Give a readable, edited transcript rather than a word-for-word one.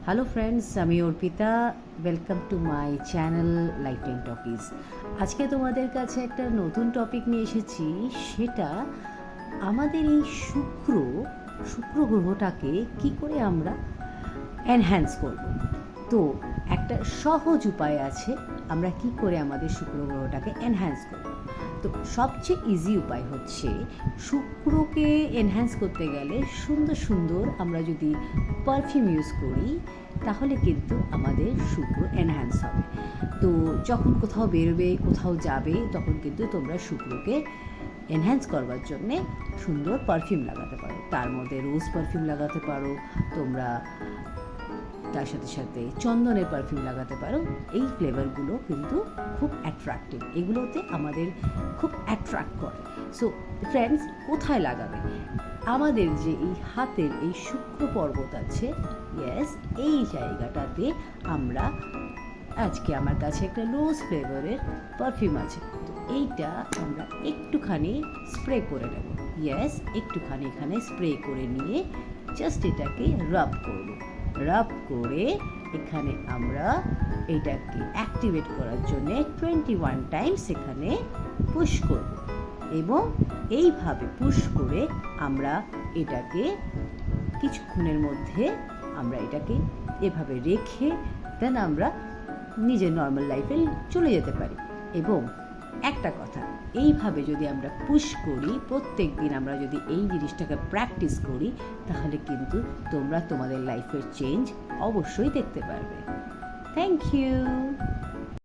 Hello friends, আমি Arpita. Welcome to my channel life time topics. আজকে তোমাদের কাছে একটা নতুন টপিক নিয়ে এসেছি। সেটা আমাদের এই শুক্র গ্রহটাকে কি করে আমরা এনহ্যান্স করব। তো একটা সহজ উপায় আছে আমরা কি করে আমাদের শুক্র গ্রহটাকে এনহ্যান্স করব। তো সবচেয়ে ইজি উপায় হচ্ছে শুক্রকে এনহ্যান্স করতে গেলে সুন্দর সুন্দর আমরা যদি পারফিউম ইউজ করি তাহলে কিন্তু আমাদের শুক্র এনহ্যান্স হবে। তো যখন কোথাও বেরোবে, কোথাও যাবে, তখন কিন্তু তোমরা শুক্রকে এনহ্যান্স করবার জন্যে সুন্দর পারফিউম লাগাতে পারো। তার মধ্যে রোজ পারফিউম লাগাতে পারো তোমরা, তার সাথে সাথে চন্দনের পারফিউম লাগাতে পারো। এই ফ্লেভারগুলো কিন্তু খুব অ্যাট্রাক্টিভ, এগুলোতে আমাদের খুব অ্যাট্রাক্ট করে। সো ফ্রেন্ডস, কোথায় লাগাবে? আমাদের যে এই হাতের এই শুক্র পর্বত আছে, ইয়েস, এই জায়গাটাতে আমরা আজকে আমার কাছে একটা রোজ ফ্লেভারের পারফিউম আছে। তো এইটা আমরা একটুখানি স্প্রে করে নেব। ইয়েস, একটুখানি এখানে স্প্রে করে নিয়ে জাস্ট এটাকে রাব করব। রাব করে এখানে আমরা এটাকে অ্যাক্টিভেট করার জন্যে 21 টাইমস এখানে পুশ করব এবং এইভাবে পুশ করে আমরা এটাকে কিছুক্ষণের মধ্যে আমরা এটাকে এভাবে রেখে দেন আমরা নিজের নর্মাল লাইফে চলে যেতে পারি। এবং একটা কথা, এইভাবে যদি আমরা পুশ করি, প্রত্যেক দিন আমরা যদি এই জিনিসটাকে প্র্যাকটিস করি, তাহলে কিন্তু তোমরা তোমাদের লাইফের চেঞ্জ অবশ্যই দেখতে পারবে। Thank you.